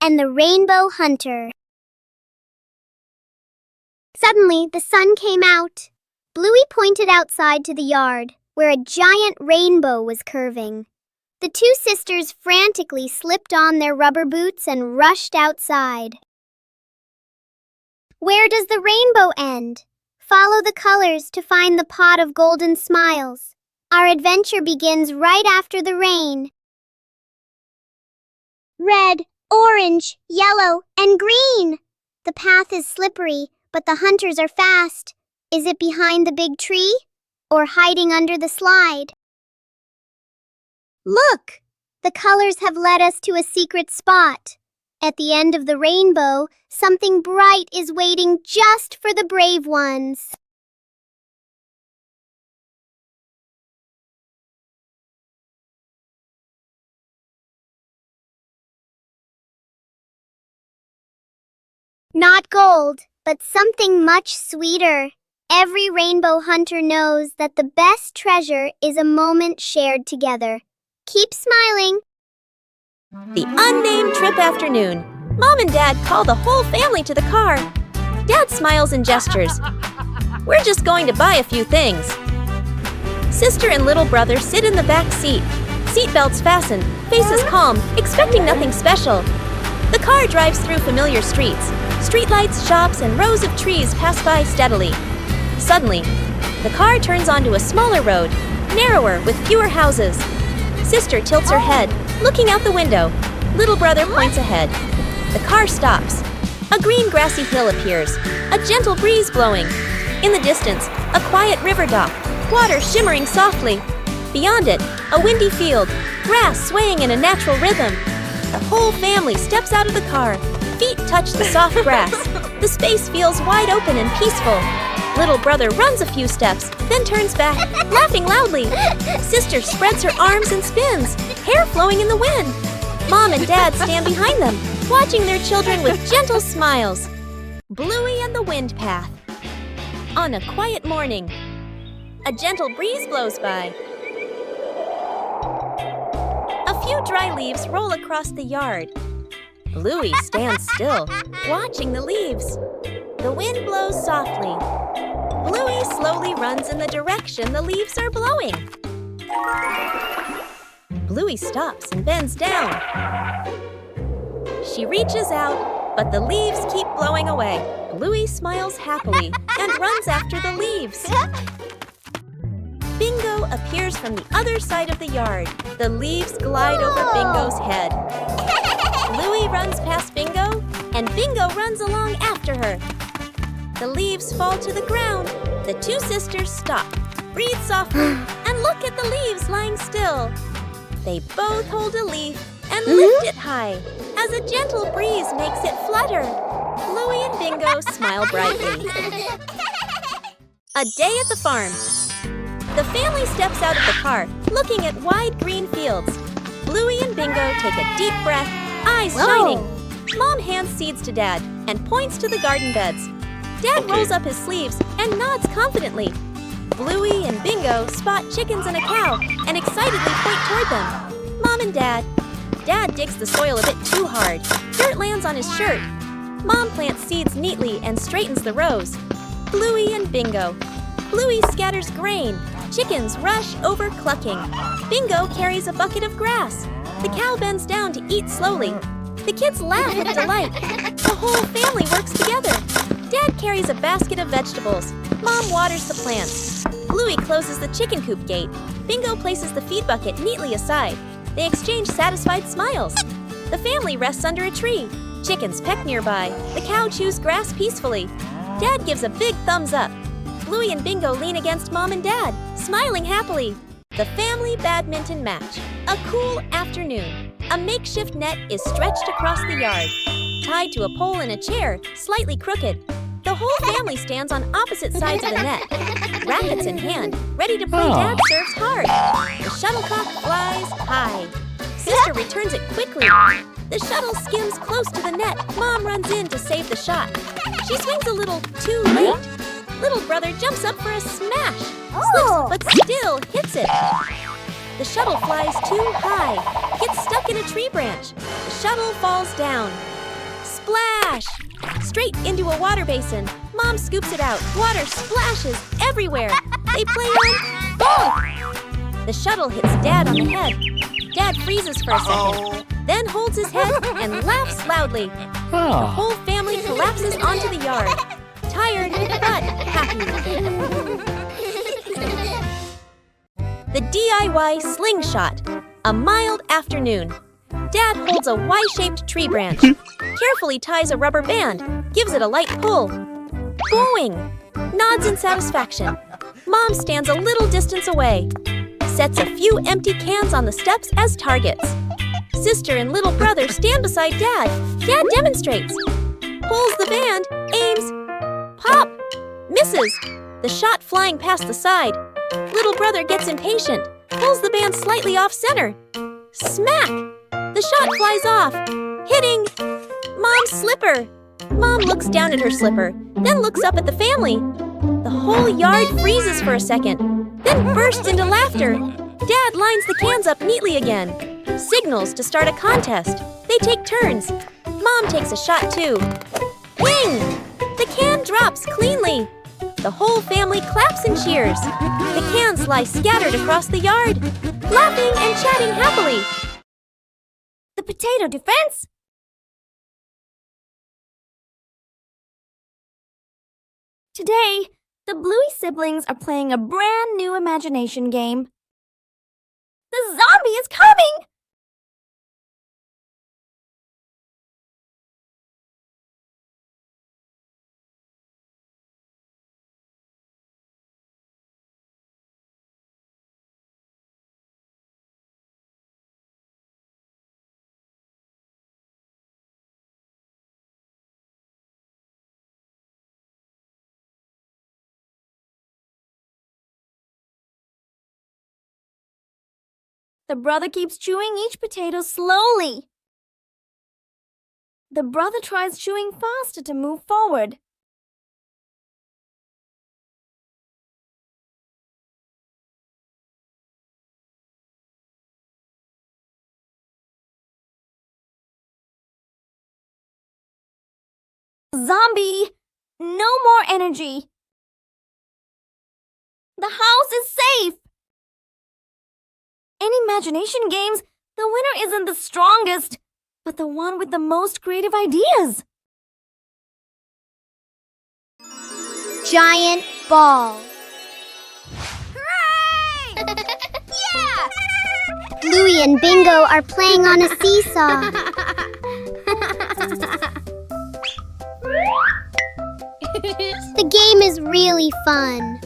and the Rainbow Hunter. Suddenly, the sun came out. Bluey pointed outside to the yard, where a giant rainbow was curving. The two sisters frantically slipped on their rubber boots and rushed outside. Where does the rainbow end? Follow the colors to find the pot of golden smiles. Our adventure begins right after the rain. Red, orange, yellow, and green. The path is slippery, but the hunters are fast. Is it behind the big tree or hiding under the slide? Look! The colors have led us to a secret spot. At the end of the rainbow, something bright is waiting just for the brave ones. Not gold, but something much sweeter. Every rainbow hunter knows that the best treasure is a moment shared together. Keep smiling. The unnamed trip afternoon. Mom and Dad call the whole family to the car. Dad smiles and gestures. We're just going to buy a few things. Sister and little brother sit in the back seat. Seatbelts fastened, faces calm, expecting nothing special. The car drives through familiar streets. Streetlights, shops, and rows of trees pass by steadily. Suddenly, the car turns onto a smaller road, narrower with fewer houses. Sister tilts her head, looking out the window. Little brother points ahead. The car stops. A green grassy hill appears, a gentle breeze blowing. In the distance, a quiet river dock, water shimmering softly. Beyond it, a windy field, grass swaying in a natural rhythm. The whole family steps out of the car. Feet touch the soft grass. The space feels wide open and peaceful. Little brother runs a few steps, then turns back, laughing loudly. Sister spreads her arms and spins, hair flowing in the wind. Mom and Dad stand behind them, watching their children with gentle smiles. Bluey and the Wind Path. On a quiet morning, a gentle breeze blows by. A few dry leaves roll across the yard. Bluey stands still, watching the leaves. The wind blows softly. Bluey slowly runs in the direction the leaves are blowing. Bluey stops and bends down. She reaches out, but the leaves keep blowing away. Bluey smiles happily and runs after the leaves. Bingo appears from the other side of the yard. The leaves glide over Bingo's head. Bluey runs past Bingo, and Bingo runs along after her. The leaves fall to the ground. The two sisters stop, breathe softly, and look at the leaves lying still. They both hold a leaf and lift it high as a gentle breeze makes it flutter. Bluey and Bingo smile brightly. A day at the farm. The family steps out of the car, looking at wide green fields. Bluey and Bingo take a deep breath, eyes shining. Mom hands seeds to Dad and points to the garden beds. Dad rolls up his sleeves and nods confidently. Bluey and Bingo spot chickens and a cow and excitedly point toward them. Mom and Dad. Dad digs the soil a bit too hard. Dirt lands on his shirt. Mom plants seeds neatly and straightens the rows. Bluey and Bingo. Bluey scatters grain. Chickens rush over clucking. Bingo carries a bucket of grass. The cow bends down to eat slowly. The kids laugh with delight. The whole family works together. Dad carries a basket of vegetables. Mom waters the plants. Bluey closes the chicken coop gate. Bingo places the feed bucket neatly aside. They exchange satisfied smiles. The family rests under a tree. Chickens peck nearby. The cow chews grass peacefully. Dad gives a big thumbs up. Bluey and Bingo lean against Mom and Dad, smiling happily. The family badminton match. A cool afternoon. A makeshift net is stretched across the yard. Tied to a pole in a chair, slightly crooked. The whole family stands on opposite sides of the net. Rackets in hand, ready to play. Dad serves hard. The shuttlecock flies high. Sister returns it quickly. The shuttle skims close to the net. Mom runs in to save the shot. She swings a little too late. Little brother jumps up for a smash. Slips, but still hits it. The shuttle flies too high. Gets stuck in a tree branch. The shuttle falls down. Splash! Straight into a water basin. Mom scoops it out. Water splashes everywhere. They play on both. The shuttle hits Dad on the head. Dad freezes for a second, then holds his head and laughs loudly. The whole family collapses onto the yard. Tired, but happy. The DIY slingshot. A mild afternoon. Dad holds a Y-shaped tree branch. Carefully ties a rubber band. Gives it a light pull. Going. Nods in satisfaction. Mom stands a little distance away. Sets a few empty cans on the steps as targets. Sister and little brother stand beside Dad. Dad demonstrates. Pulls the band. Aims. Pop! Misses. The shot flying past the side. Little brother gets impatient. Pulls the band slightly off center. Smack! The shot flies off. Hitting Mom's slipper. Mom looks down at her slipper, then looks up at the family. The whole yard freezes for a second, then bursts into laughter. Dad lines the cans up neatly again. Signals to start a contest. They take turns. Mom takes a shot too. Wing! The can drops cleanly. The whole family claps and cheers. The cans lie scattered across the yard, laughing and chatting happily. The potato defense? Today, the Bluey siblings are playing a brand new imagination game. The zombie is coming! The brother keeps chewing each potato slowly. The brother tries chewing faster to move forward. Zombie! No more energy! The house is safe! In imagination games, the winner isn't the strongest, but the one with the most creative ideas. Giant ball. Hooray! Yeah! Bluey and Bingo are playing on a seesaw. The game is really fun.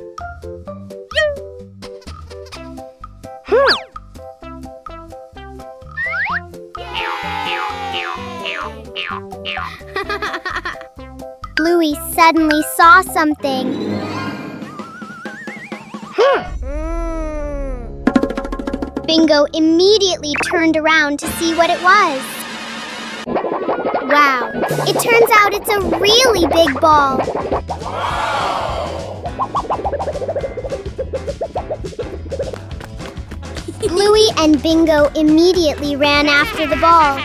Bluey suddenly saw something. Bingo immediately turned around to see what it was. Wow, it turns out it's a really big ball. Bluey and Bingo immediately ran after the ball.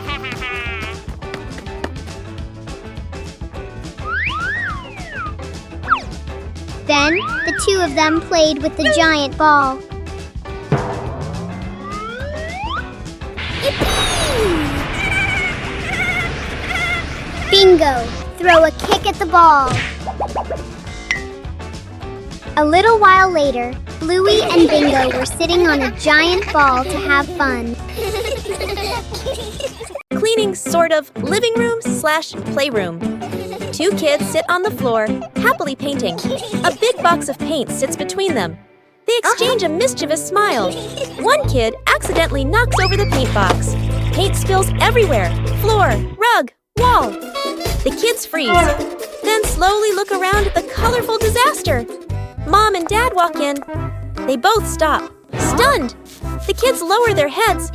Then, the two of them played with the giant ball. Bingo, throw a kick at the ball. A little while later, Bluey and Bingo were sitting on a giant ball to have fun. Cleaning sort of living room / playroom. Two kids sit on the floor, happily painting. A big box of paint sits between them. They exchange a mischievous smile. One kid accidentally knocks over the paint box. Paint spills everywhere. Floor, rug, wall. The kids freeze, then slowly look around at the colorful disaster. Mom and Dad walk in. They both stop, stunned. The kids lower their heads,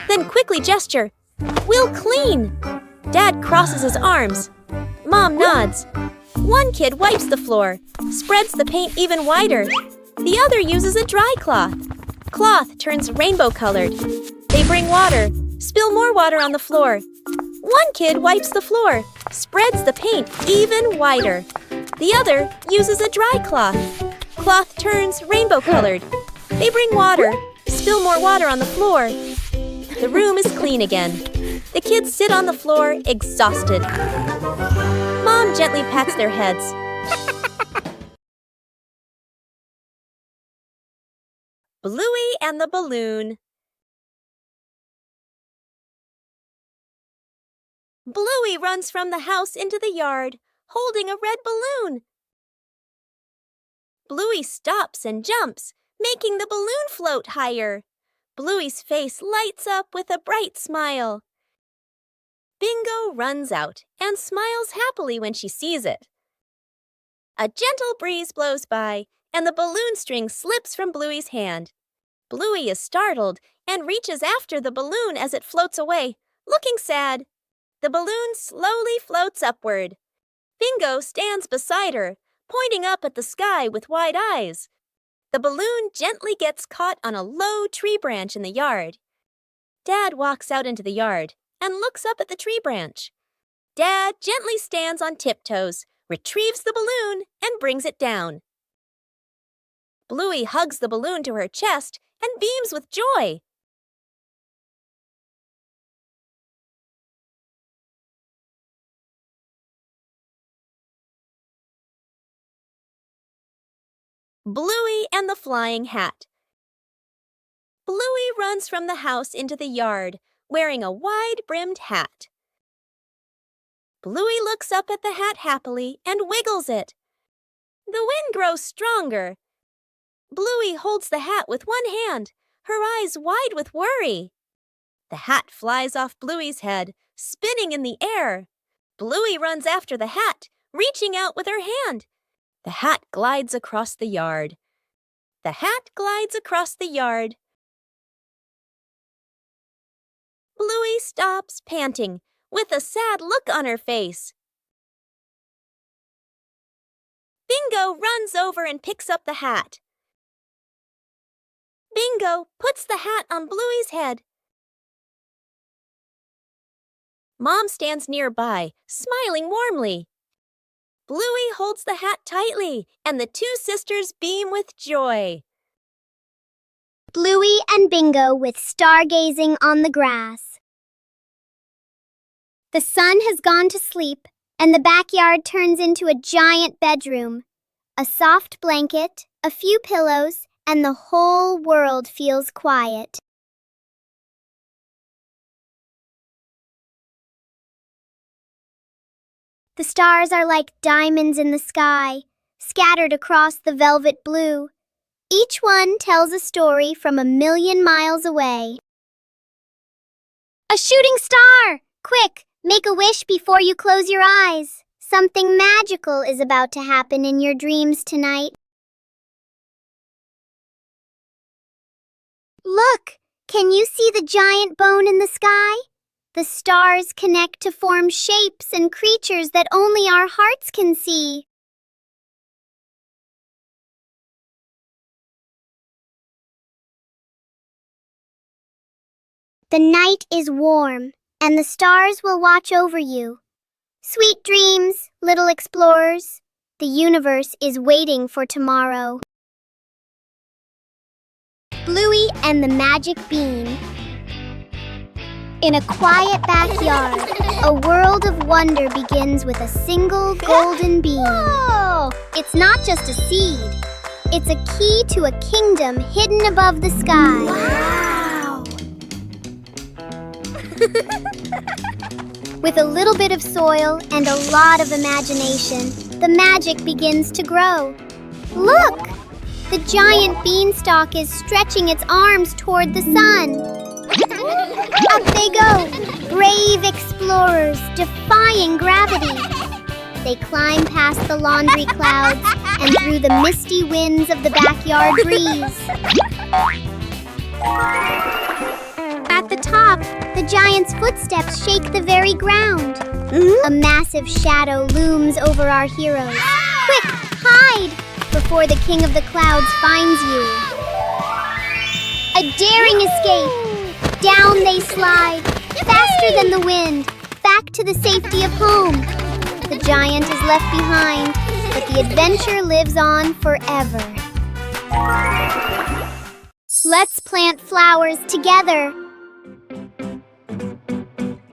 then quickly gesture. We'll clean. Dad crosses his arms. Mom nods. One kid wipes the floor, spreads the paint even wider. The other uses a dry cloth. Cloth turns rainbow-colored. They bring water, spill more water on the floor. One kid wipes the floor, spreads the paint even wider. The other uses a dry cloth. Cloth turns rainbow-colored. They bring water, spill more water on the floor. The room is clean again. The kids sit on the floor, exhausted. Mom gently pats their heads. Bluey and the Balloon. Bluey runs from the house into the yard, holding a red balloon. Bluey stops and jumps, making the balloon float higher. Bluey's face lights up with a bright smile. Bingo runs out and smiles happily when she sees it. A gentle breeze blows by, and the balloon string slips from Bluey's hand. Bluey is startled and reaches after the balloon as it floats away, looking sad. The balloon slowly floats upward. Bingo stands beside her, pointing up at the sky with wide eyes. The balloon gently gets caught on a low tree branch in the yard. Dad walks out into the yard and looks up at the tree branch. Dad gently stands on tiptoes, retrieves the balloon, and brings it down. Bluey hugs the balloon to her chest and beams with joy. Bluey and the Flying Hat. Bluey runs from the house into the yard, wearing a wide-brimmed hat. Bluey looks up at the hat happily and wiggles it. The wind grows stronger. Bluey holds the hat with one hand, her eyes wide with worry. The hat flies off Bluey's head, spinning in the air. Bluey runs after the hat, reaching out with her hand. The hat glides across the yard. The hat glides across the yard. Bluey stops, panting, with a sad look on her face. Bingo runs over and picks up the hat. Bingo puts the hat on Bluey's head. Mom stands nearby, smiling warmly. Bluey holds the hat tightly, and the two sisters beam with joy. Bluey and Bingo with stargazing on the grass. The sun has gone to sleep, and the backyard turns into a giant bedroom. A soft blanket, a few pillows, and the whole world feels quiet. The stars are like diamonds in the sky, scattered across the velvet blue. Each one tells a story from a million miles away. A shooting star! Quick, make a wish before you close your eyes. Something magical is about to happen in your dreams tonight. Look! Can you see the giant bone in the sky? The stars connect to form shapes and creatures that only our hearts can see. The night is warm, and the stars will watch over you. Sweet dreams, little explorers. The universe is waiting for tomorrow. Bluey and the Magic Bean. In a quiet backyard, a world of wonder begins with a single golden bean. Whoa! It's not just a seed. It's a key to a kingdom hidden above the sky. Wow! With a little bit of soil and a lot of imagination, the magic begins to grow. Look! The giant beanstalk is stretching its arms toward the sun. Up they go, brave explorers defying gravity. They climb past the laundry clouds and through the misty winds of the backyard breeze. At the top, the giant's footsteps shake the very ground. A massive shadow looms over our heroes. Quick, hide before the king of the clouds finds you. A daring escape. Down they slide, faster than the wind, back to the safety of home. The giant is left behind, but the adventure lives on forever. Let's plant flowers together.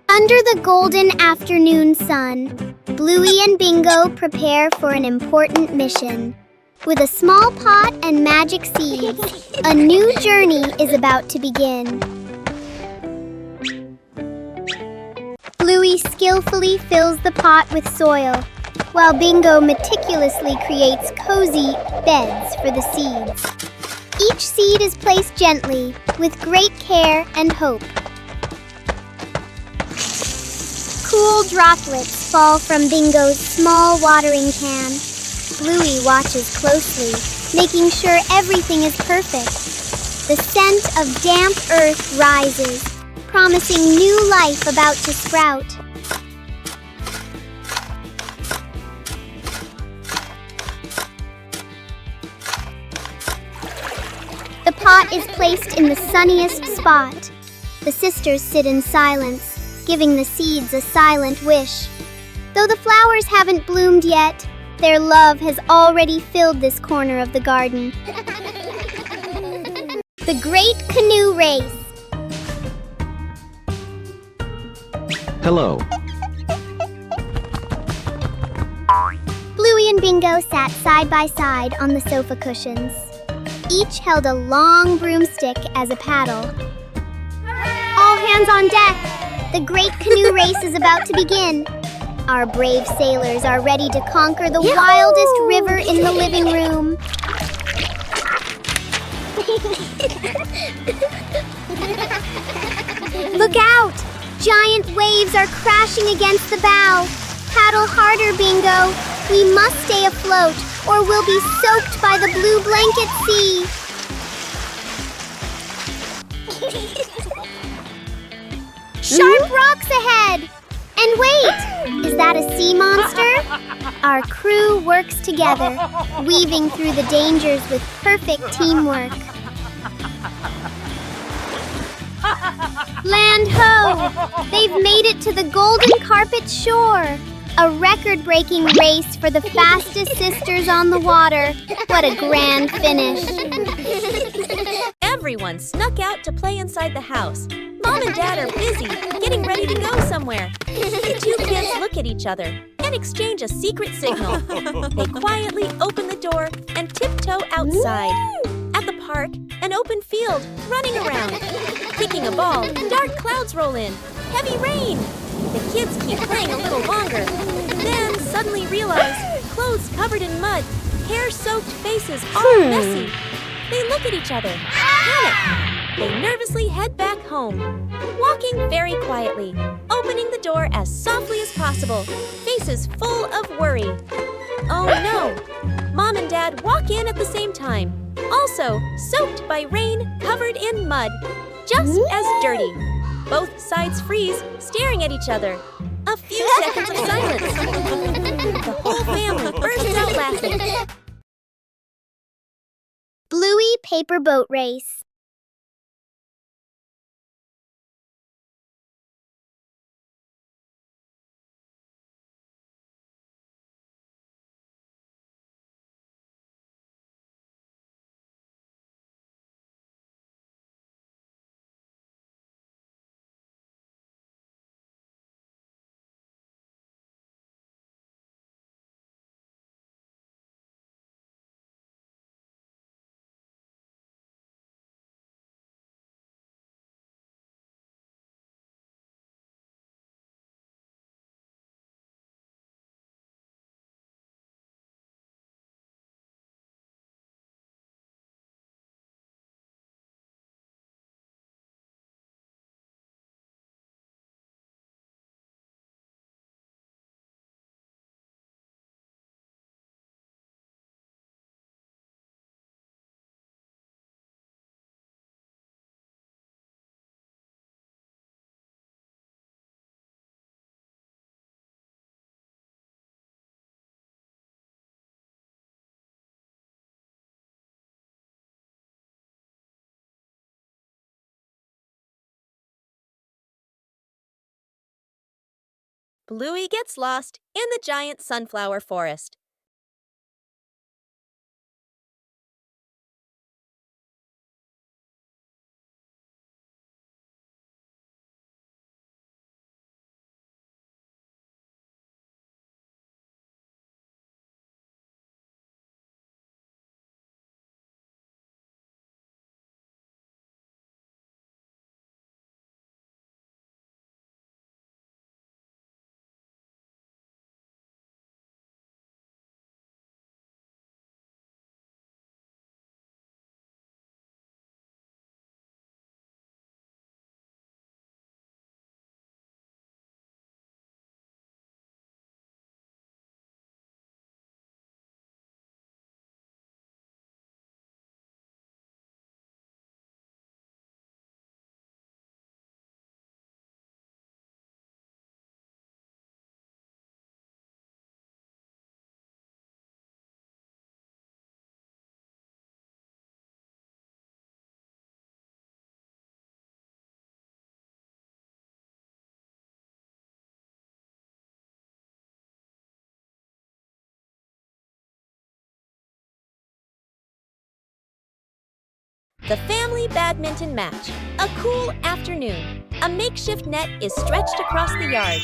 Under the golden afternoon sun, Bluey and Bingo prepare for an important mission. With a small pot and magic seeds, a new journey is about to begin. Bluey skillfully fills the pot with soil, while Bingo meticulously creates cozy beds for the seeds. Each seed is placed gently, with great care and hope. Cool droplets fall from Bingo's small watering can. Bluey watches closely, making sure everything is perfect. The scent of damp earth rises, promising new life about to sprout. The pot is placed in the sunniest spot. The sisters sit in silence, giving the seeds a silent wish. Though the flowers haven't bloomed yet, their love has already filled this corner of the garden. The Great Canoe Race. Hello. Bluey and Bingo sat side by side on the sofa cushions. Each held a long broomstick as a paddle. All hands on deck! The Great Canoe Race is about to begin. Our brave sailors are ready to conquer the wildest river in the living room. Look out! Giant waves are crashing against the bow. Paddle harder, Bingo. We must stay afloat, or we'll be soaked by the blue blanket sea. Sharp rocks ahead! And wait! Is that a sea monster? Our crew works together, weaving through the dangers with perfect teamwork. Land ho! They've made it to the Golden Carpet shore. A record-breaking race for the fastest sisters on the water. What a grand finish. Everyone snuck out to play inside the house. Mom and Dad are busy, getting ready to go somewhere. The two kids look at each other and exchange a secret signal. They quietly open the door and tiptoe outside. At the park, an open field, running around. Kicking a ball, dark clouds roll in. Heavy rain! The kids keep playing a little longer, then suddenly realize clothes covered in mud, hair-soaked faces all messy. They look at each other, panic. They nervously head back home, walking very quietly, opening the door as softly as possible, faces full of worry. Oh no! Mom and Dad walk in at the same time, also soaked by rain, covered in mud, just as dirty. Both sides freeze, staring at each other. A few seconds of silence. The whole family bursts out laughing. Bluey Paper Boat Race. Bluey gets lost in the giant sunflower forest. The family badminton match. A cool afternoon. A makeshift net is stretched across the yard,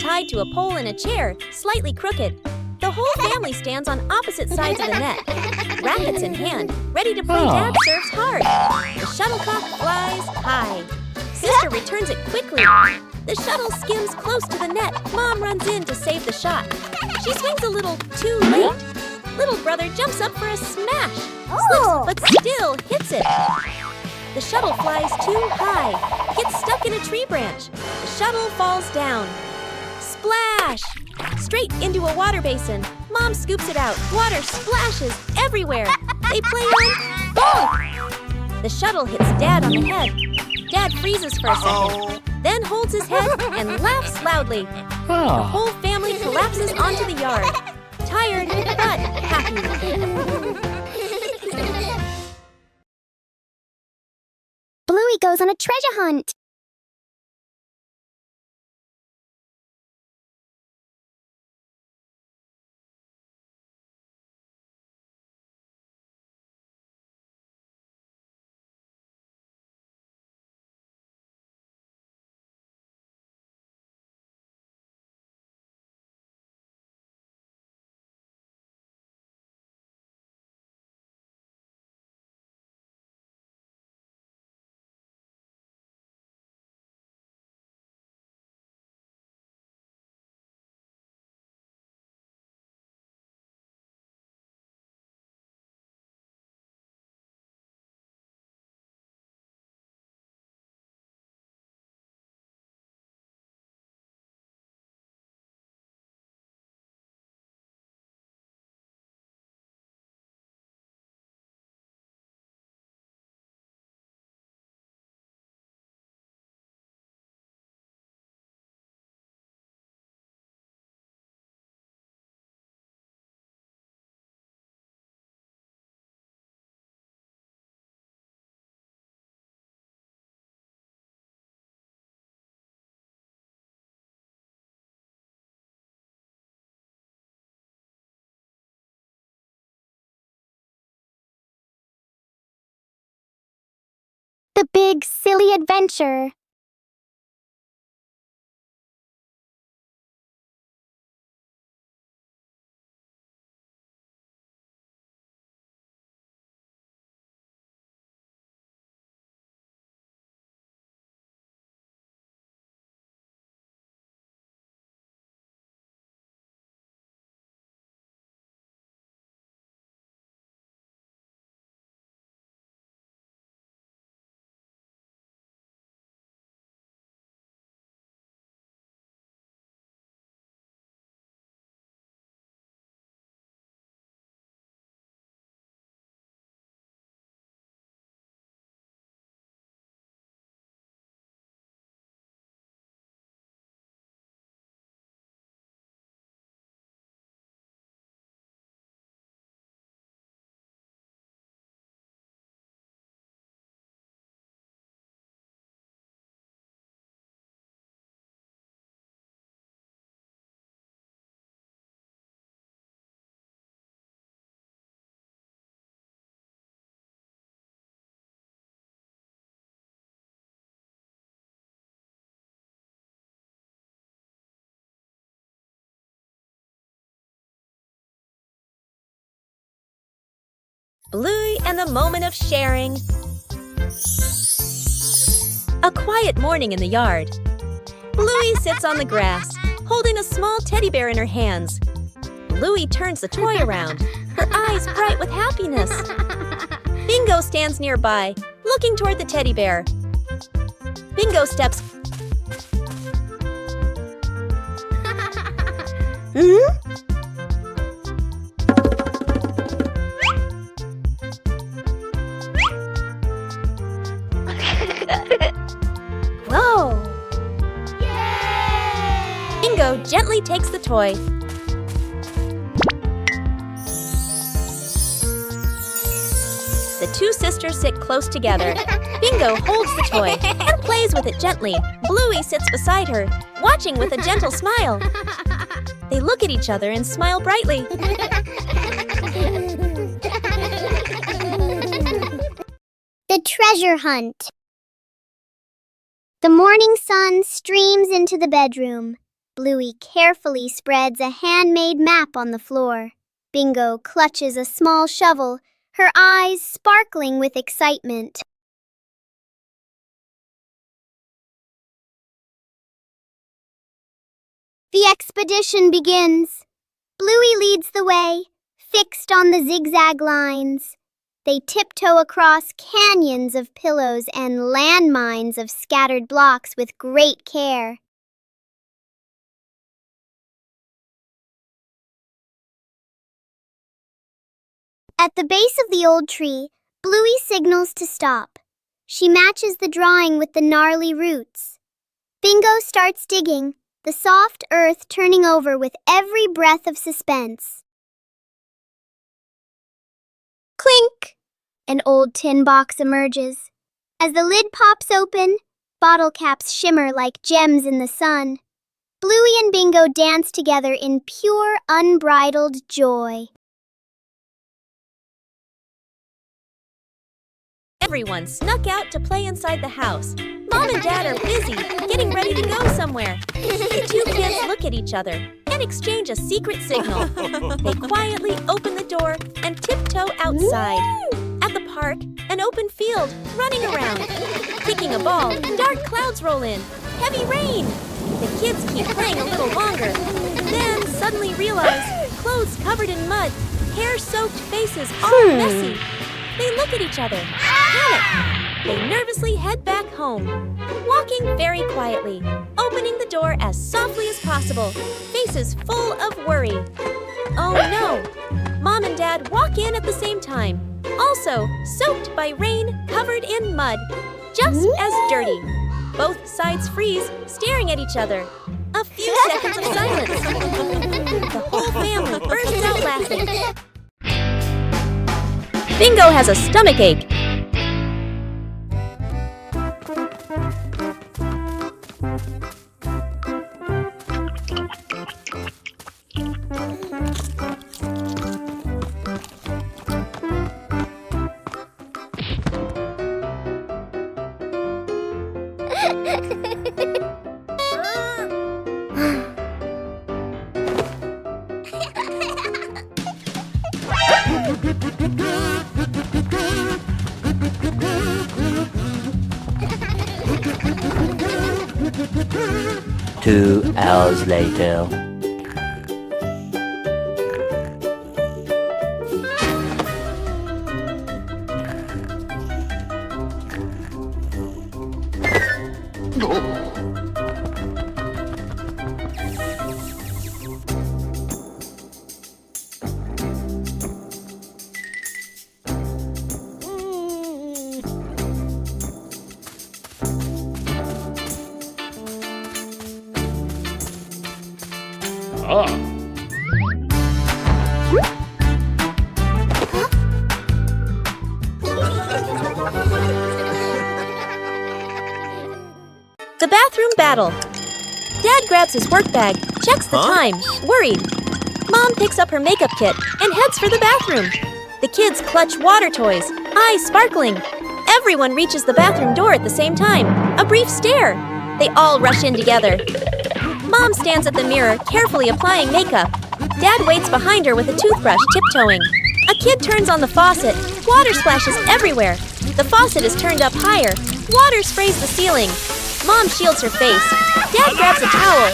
tied to a pole in a chair, slightly crooked. The whole family stands on opposite sides of the net, rackets in hand, ready to play Dad Serves Hard. The shuttlecock flies high. Sister returns it quickly. The shuttle skims close to the net. Mom runs in to save the shot. She swings a little too late. Little brother jumps up for a smash, slips but still hits it. The shuttle flies too high, gets stuck in a tree branch. The shuttle falls down. Splash! Straight into a water basin. Mom scoops it out. Water splashes everywhere. They play on ball. The shuttle hits Dad on the head. Dad freezes for a second, then holds his head and laughs loudly. The whole family collapses onto the yard. Tired, but happy. Bluey goes on a treasure hunt. The Big Silly Adventure. Bluey and the moment of sharing. A quiet morning in the yard. Bluey sits on the grass, holding a small teddy bear in her hands. Bluey turns the toy around, her eyes bright with happiness. Bingo stands nearby, looking toward the teddy bear. Bingo steps. Whoa! Bingo gently takes the toy. The two sisters sit close together. Bingo holds the toy and plays with it gently. Bluey sits beside her, watching with a gentle smile. They look at each other and smile brightly. The treasure hunt. The morning sun streams into the bedroom. Bluey carefully spreads a handmade map on the floor. Bingo clutches a small shovel, her eyes sparkling with excitement. The expedition begins. Bluey leads the way, fixed on the zigzag lines. They tiptoe across canyons of pillows and landmines of scattered blocks with great care. At the base of the old tree, Bluey signals to stop. She matches the drawing with the gnarly roots. Bingo starts digging, the soft earth turning over with every breath of suspense. Clink! An old tin box emerges. As the lid pops open, bottle caps shimmer like gems in the sun. Bluey and Bingo dance together in pure, unbridled joy. Everyone snuck out to play inside the house. Mom and Dad are busy, getting ready to go somewhere. The two kids look at each other and exchange a secret signal. They quietly open the door and tiptoe outside. At the park, an open field, running around. Kicking a ball, dark clouds roll in. Heavy rain! The kids keep playing a little longer, then suddenly realize clothes covered in mud, hair-soaked faces all messy. They look at each other, panic. They nervously head back home, walking very quietly, opening the door as softly as possible, faces full of worry. Oh no! Mom and Dad walk in at the same time, also soaked by rain, covered in mud, just as dirty. Both sides freeze, staring at each other. A few seconds of silence. The whole family bursts out laughing. Bingo has a stomachache. Two hours later. The bathroom battle. Dad grabs his work bag, checks the time, worried. Mom picks up her makeup kit and heads for the bathroom. The kids clutch water toys, eyes sparkling. Everyone reaches the bathroom door at the same time. A brief stare. They all rush in together. Mom stands at the mirror, carefully applying makeup. Dad waits behind her with a toothbrush, tiptoeing. A kid turns on the faucet, Water splashes everywhere. The faucet is turned up higher. Water sprays the ceiling. Mom shields her face. Dad grabs a towel.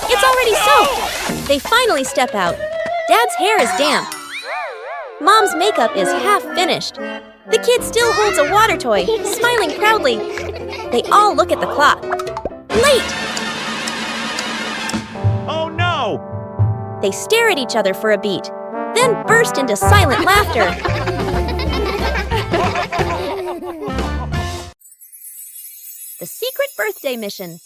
It's already soaked. They finally step out. Dad's hair is damp. Mom's makeup is half finished. The kid still holds a water toy, smiling proudly. They all look at the clock. Late! Oh no! They stare at each other for a beat, then burst into silent laughter. The secret birthday mission.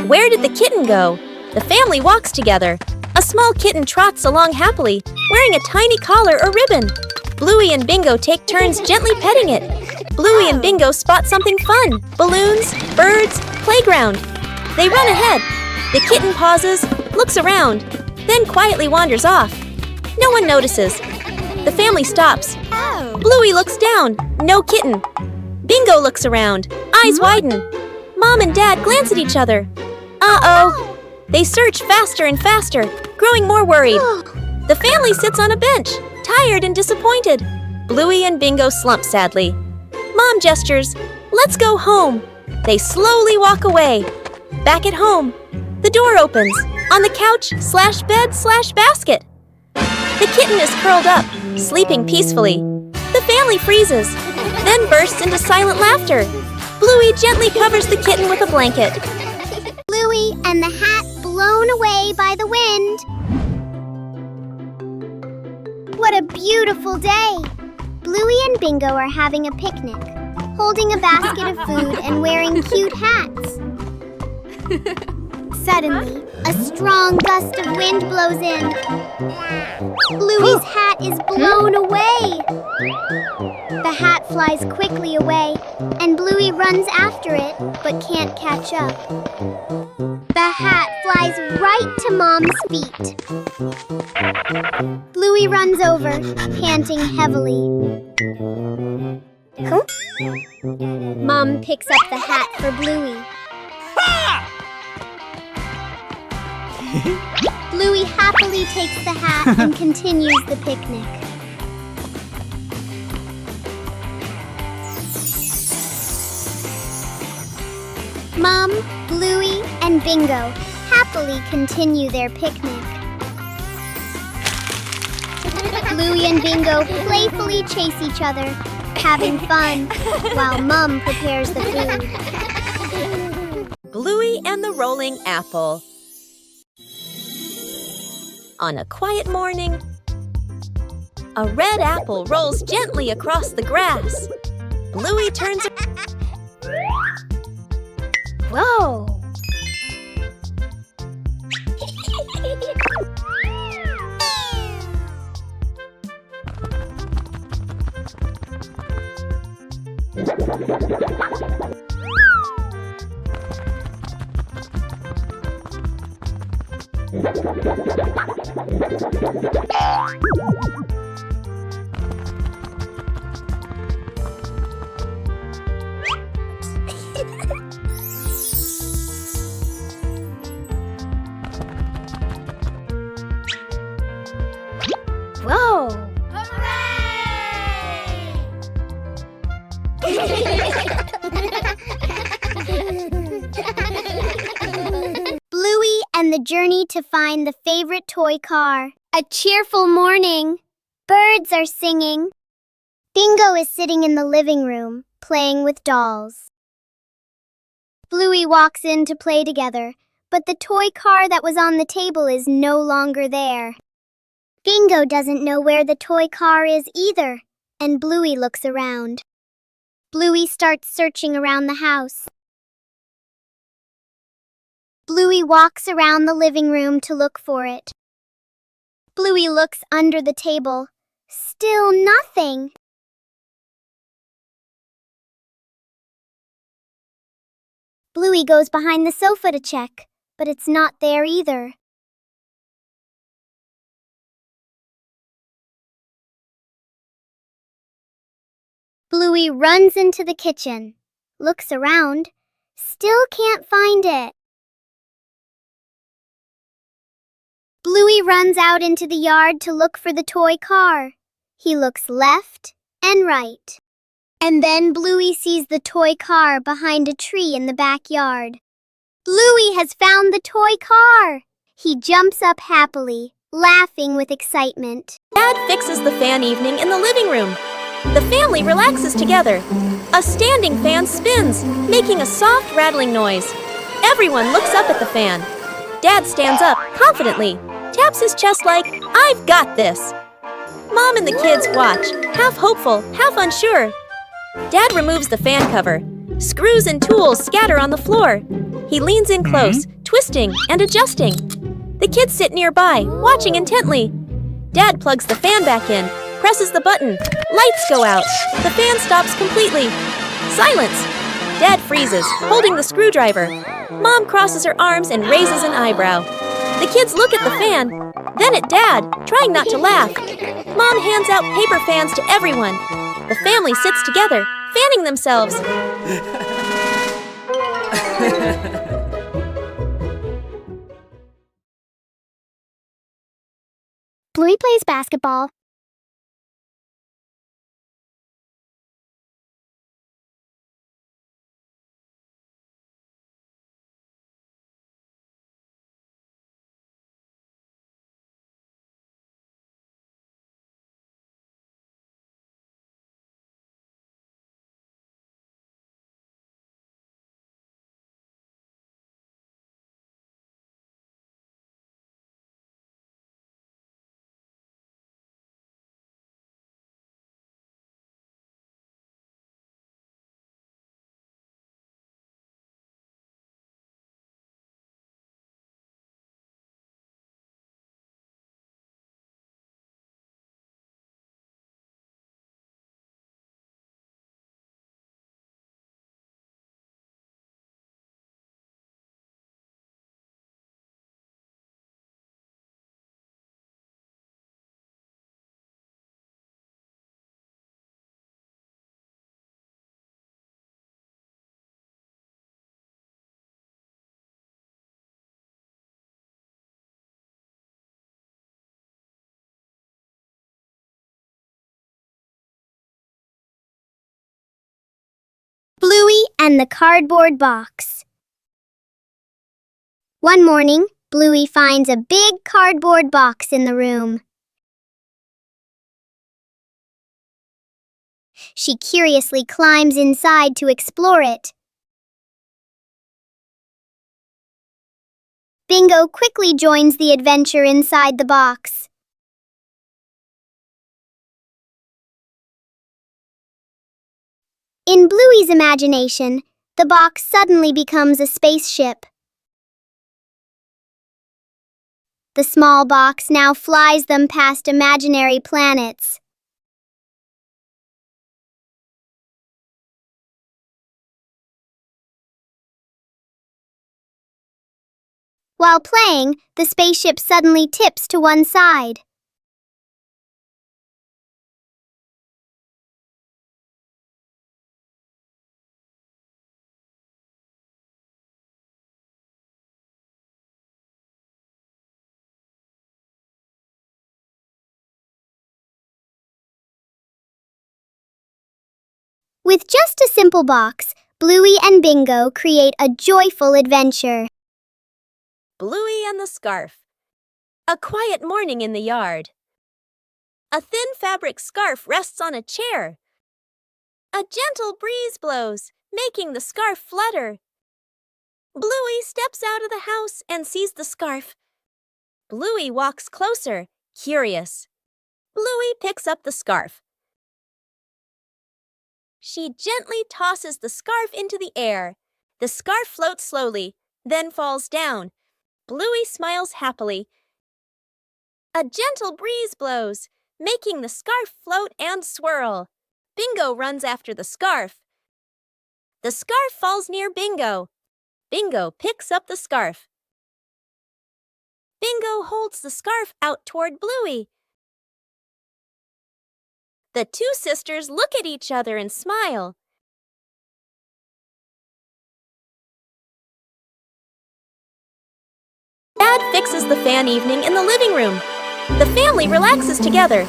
Where did the kitten go? The family walks together. A small kitten trots along happily, wearing a tiny collar or ribbon. Bluey and Bingo take turns gently petting it. Bluey and Bingo spot something fun: balloons, birds, playground. They run ahead. The kitten pauses, looks around, then quietly wanders off. No one notices. The family stops. Bluey looks down. No kitten. Bingo looks around. Eyes widen. Mom and Dad glance at each other. Uh-oh. They search faster and faster, growing more worried. The family sits on a bench, tired and disappointed. Bluey and Bingo slump sadly. Mom gestures, "Let's go home." They slowly walk away. Back at home, the door opens. On the couch/bed/basket. The kitten is curled up, sleeping peacefully. The family freezes, then bursts into silent laughter. Bluey gently covers the kitten with a blanket. Bluey and the hat blown away by the wind. What a beautiful day! Bluey and Bingo are having a picnic, holding a basket of food and wearing cute hats. Suddenly, a strong gust of wind blows in. Bluey's hat is blown away. The hat flies quickly away, and Bluey runs after it, but can't catch up. The hat flies right to Mom's feet. Bluey runs over, panting heavily. Mom picks up the hat for Bluey. Bluey happily takes the hat and continues the picnic. Mom, Bluey, and Bingo happily continue their picnic. Bluey and Bingo playfully chase each other, having fun, while Mom prepares the food. Bluey and the Rolling Apple. On a quiet morning, a red apple rolls gently across the grass. Bluey turns. Whoa! Bluey and the journey to find the favorite toy car. A cheerful morning. Birds are singing. Bingo is sitting in the living room, playing with dolls. Bluey walks in to play together, but the toy car that was on the table is no longer there. Bingo doesn't know where the toy car is either, and Bluey looks around. Bluey starts searching around the house. Bluey walks around the living room to look for it. Bluey looks under the table. Still nothing. Bluey goes behind the sofa to check, but it's not there either. Bluey runs into the kitchen, looks around, still can't find it. Bluey runs out into the yard to look for the toy car. He looks left and right. And then Bluey sees the toy car behind a tree in the backyard. Bluey has found the toy car! He jumps up happily, laughing with excitement. Dad fixes the fan evening in the living room. The family relaxes together. A standing fan spins, making a soft rattling noise. Everyone looks up at the fan. Dad stands up confidently, taps his chest like, "I've got this." Mom and the kids watch, half hopeful, half unsure. Dad removes the fan cover. Screws and tools scatter on the floor. He leans in close, twisting and adjusting. The kids sit nearby, watching intently. Dad plugs the fan back in, presses the button. Lights go out. The fan stops completely. Silence. Dad freezes, holding the screwdriver. Mom crosses her arms and raises an eyebrow. The kids look at the fan, then at Dad, trying not to laugh. Mom hands out paper fans to everyone. The family sits together, fanning themselves. Bluey plays basketball. Bluey and the cardboard box. One morning, Bluey finds a big cardboard box in the room. She curiously climbs inside to explore it. Bingo quickly joins the adventure inside the box. In Bluey's imagination, the box suddenly becomes a spaceship. The small box now flies them past imaginary planets. While playing, the spaceship suddenly tips to one side. With just a simple box, Bluey and Bingo create a joyful adventure. Bluey and the Scarf. A quiet morning in the yard. A thin fabric scarf rests on a chair. A gentle breeze blows, making the scarf flutter. Bluey steps out of the house and sees the scarf. Bluey walks closer, curious. Bluey picks up the scarf. She gently tosses the scarf into the air. The scarf floats slowly, then falls down. Bluey smiles happily. A gentle breeze blows, making the scarf float and swirl. Bingo runs after the scarf. The scarf falls near Bingo. Bingo picks up the scarf. Bingo holds the scarf out toward Bluey. The two sisters look at each other and smile. Dad fixes the fan evening in the living room. The family relaxes together.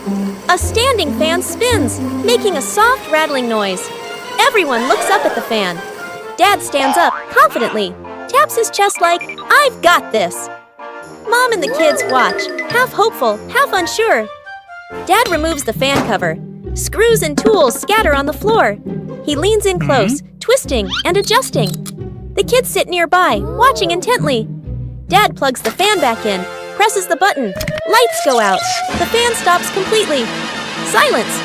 A standing fan spins, making a soft rattling noise. Everyone looks up at the fan. Dad stands up confidently, taps his chest like, "I've got this." Mom and the kids watch, half hopeful, half unsure. Dad removes the fan cover. Screws and tools scatter on the floor. He leans in close, twisting and adjusting. The kids sit nearby, watching intently. Dad plugs the fan back in, presses the button. Lights go out. The fan stops completely. Silence.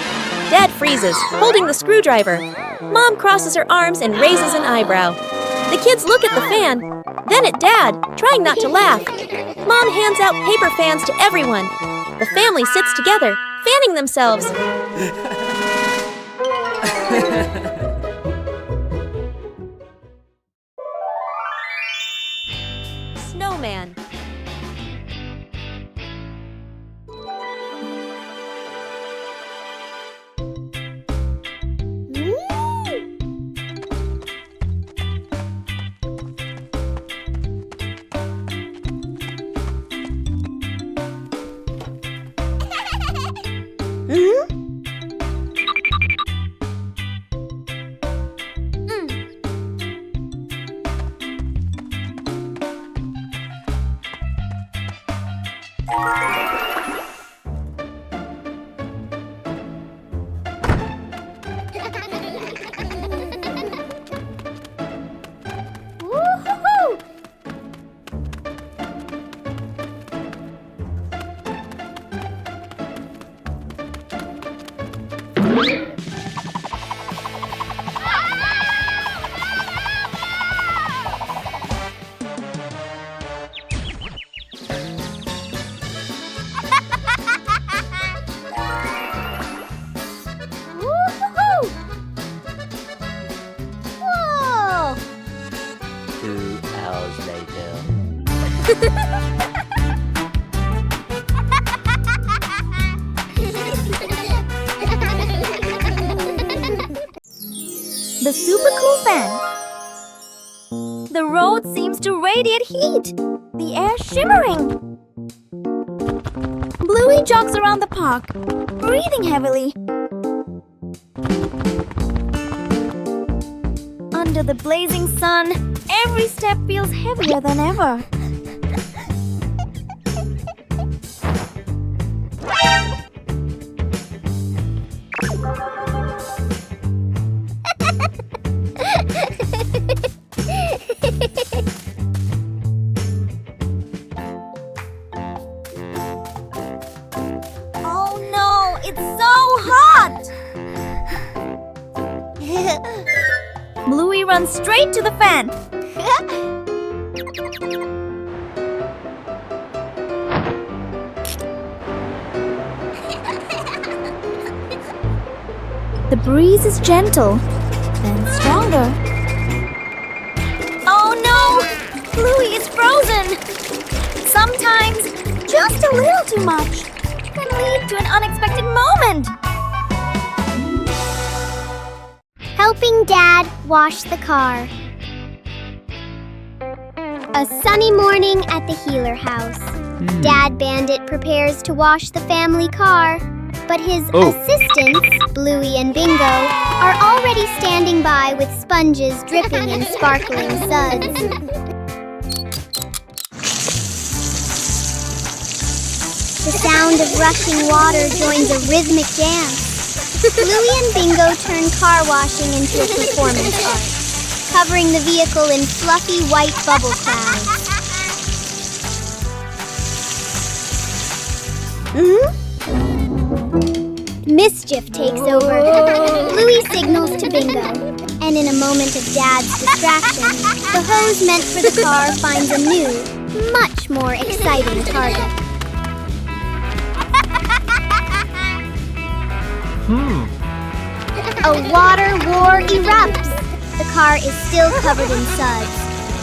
Dad freezes, holding the screwdriver. Mom crosses her arms and raises an eyebrow. The kids look at the fan, then at Dad, trying not to laugh. Mom hands out paper fans to everyone. The family sits together, fanning themselves. Snowman. Woo-hoo-hoo! 2 hours later. The super cool fan. The road seems to radiate heat. The air shimmering. Bluey jogs around the park, breathing heavily. Under the blazing sun, every step feels heavier than ever. Oh no, it's so hot! Bluey runs straight to the fan. The breeze is gentle, then stronger. Oh no! Bluey is frozen! Sometimes, just a little too much can lead to an unexpected moment. Helping Dad wash the car. A sunny morning at the Healer house. Dad Bandit prepares to wash the family car. But his assistants, Bluey and Bingo, are already standing by with sponges dripping in sparkling suds. The sound of rushing water joins a rhythmic dance. Bluey and Bingo turn car washing into a performance art, covering the vehicle in fluffy white bubble clouds. Mischief takes over. Bluey signals to Bingo, and in a moment of Dad's distraction, the hose meant for the car finds a new, much more exciting target. A water war erupts. The car is still covered in suds,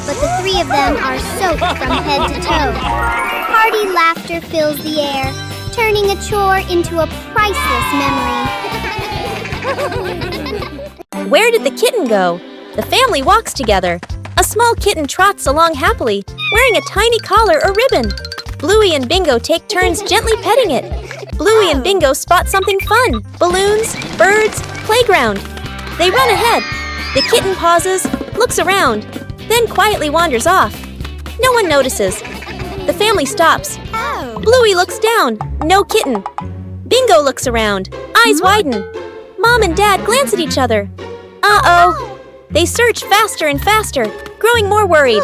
but the three of them are soaked from head to toe. Hearty laughter fills the air, turning a chore into a priceless memory. Where did the kitten go? The family walks together. A small kitten trots along happily, wearing a tiny collar or ribbon. Bluey and Bingo take turns gently petting it. Bluey and Bingo spot something fun: balloons, birds, playground. They run ahead. The kitten pauses, looks around, then quietly wanders off. No one notices. The family stops. Bluey looks down. No kitten. Bingo looks around. Eyes widen. Mom and Dad glance at each other. Uh-oh. They search faster and faster, growing more worried.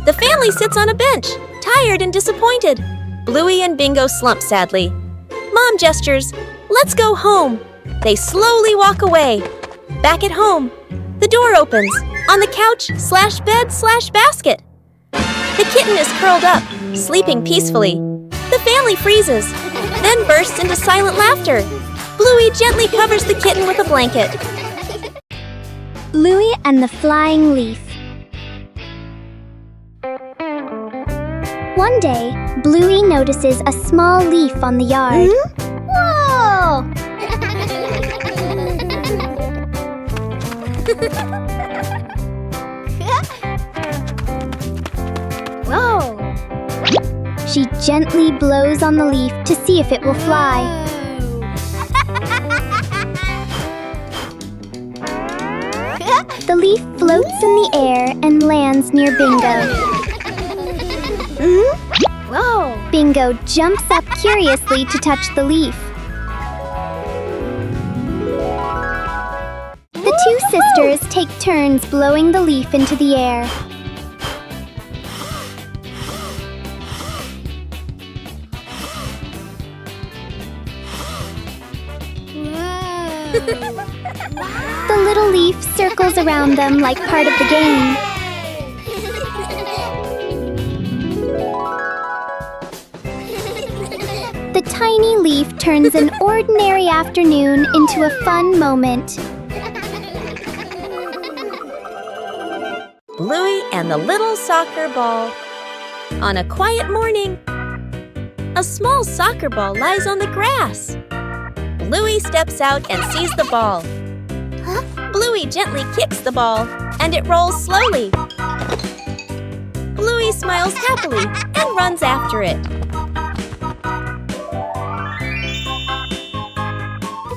The family sits on a bench, tired and disappointed. Bluey and Bingo slump sadly. Mom gestures, "Let's go home." They slowly walk away. Back at home, the door opens. On the couch/bed/basket. The kitten is curled up, sleeping peacefully. The family freezes, then bursts into silent laughter. Bluey gently covers the kitten with a blanket. Louie and the Flying Leaf. One day, Bluey notices a small leaf on the yard. Whoa! Whoa! She gently blows on the leaf to see if it will fly. The leaf floats in the air and lands near Bingo. Whoa! Bingo jumps up curiously to touch the leaf. The two sisters take turns blowing the leaf into the air. The little leaf circles around them like part of the game. The tiny leaf turns an ordinary afternoon into a fun moment. Bluey and the little soccer ball. On a quiet morning, a small soccer ball lies on the grass. Bluey steps out and sees the ball. Bluey gently kicks the ball, and it rolls slowly. Bluey smiles happily and runs after it.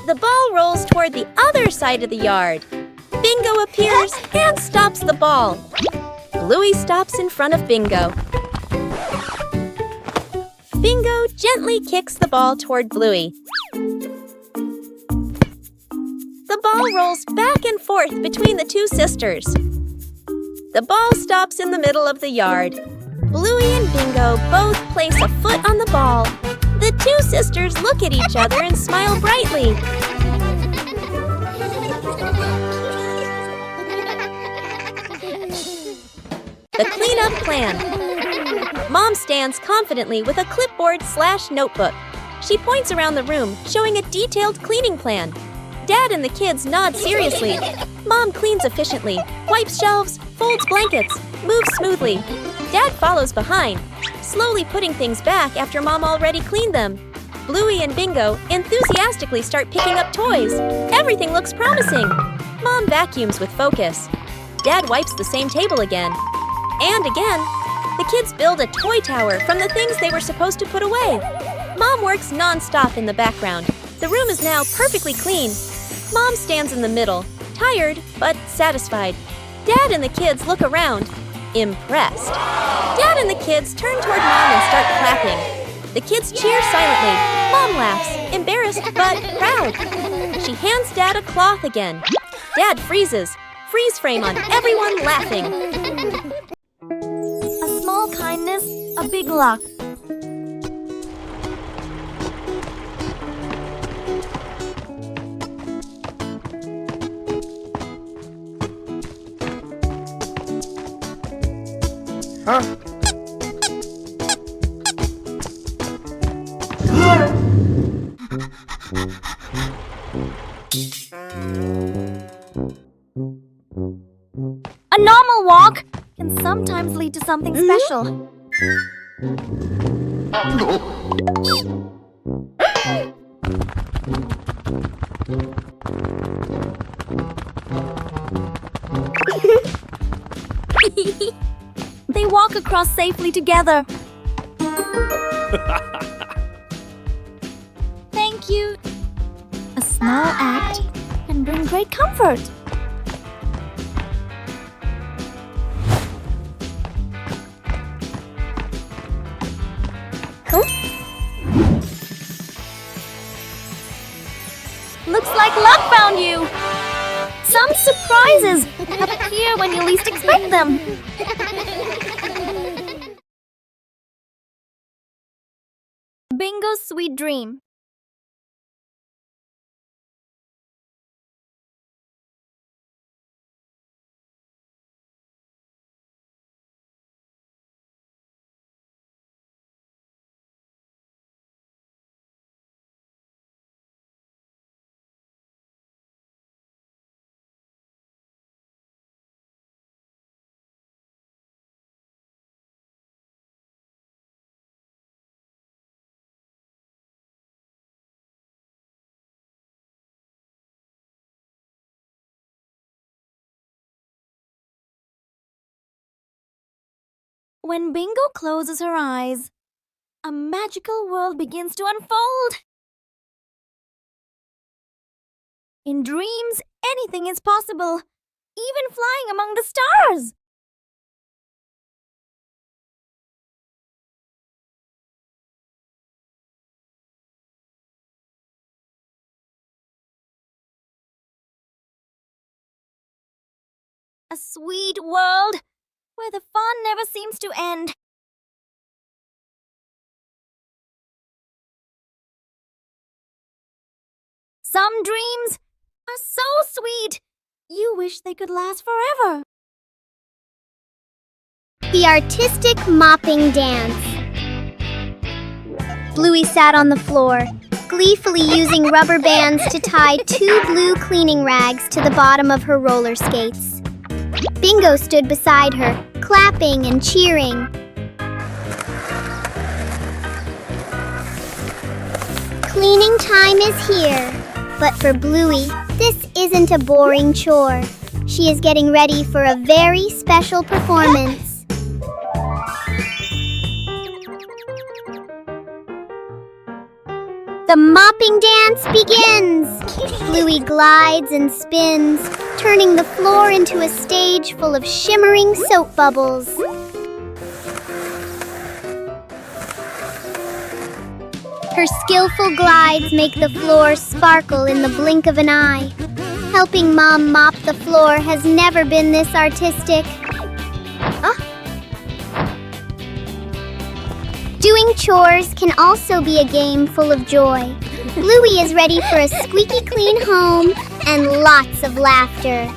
The ball rolls toward the other side of the yard. Bingo appears and stops the ball. Bluey stops in front of Bingo. Bingo gently kicks the ball toward Bluey. The ball rolls back and forth between the two sisters. The ball stops in the middle of the yard. Bluey and Bingo both place a foot on the ball. The two sisters look at each other and smile brightly. The cleanup plan. Mom stands confidently with a clipboard/notebook. She points around the room, showing a detailed cleaning plan. Dad and the kids nod seriously. Mom cleans efficiently, wipes shelves, folds blankets, moves smoothly. Dad follows behind, slowly putting things back after Mom already cleaned them. Bluey and Bingo enthusiastically start picking up toys. Everything looks promising. Mom vacuums with focus. Dad wipes the same table again. And again. The kids build a toy tower from the things they were supposed to put away. Mom works non-stop in the background, The room is now perfectly clean. Mom stands in the middle, tired but satisfied. Dad and the kids look around, impressed. Dad and the kids turn toward Mom and start clapping. The kids cheer silently. Mom laughs, embarrassed but proud. She hands Dad a cloth again. Dad freezes. Freeze frame on everyone laughing. A small kindness, a big luck. A normal walk can sometimes lead to something special. They walk across safely together. Thank you. A small act can bring great comfort. Looks like luck found you! Some surprises appear when you least expect them. Bingo's sweet dream. When Bingo closes her eyes, a magical world begins to unfold. In dreams, anything is possible, even flying among the stars. A sweet world where the fun never seems to end. Some dreams are so sweet, you wish they could last forever. The artistic mopping dance. Bluey sat on the floor, gleefully using rubber bands to tie 2 blue cleaning rags to the bottom of her roller skates. Bingo stood beside her, clapping and cheering. Cleaning time is here. But for Bluey, this isn't a boring chore. She is getting ready for a very special performance. The mopping dance begins! Bluey glides and spins, turning the floor into a stage full of shimmering soap bubbles. Her skillful glides make the floor sparkle in the blink of an eye. Helping Mom mop the floor has never been this artistic. Doing chores can also be a game full of joy. Bluey is ready for a squeaky clean home and lots of laughter.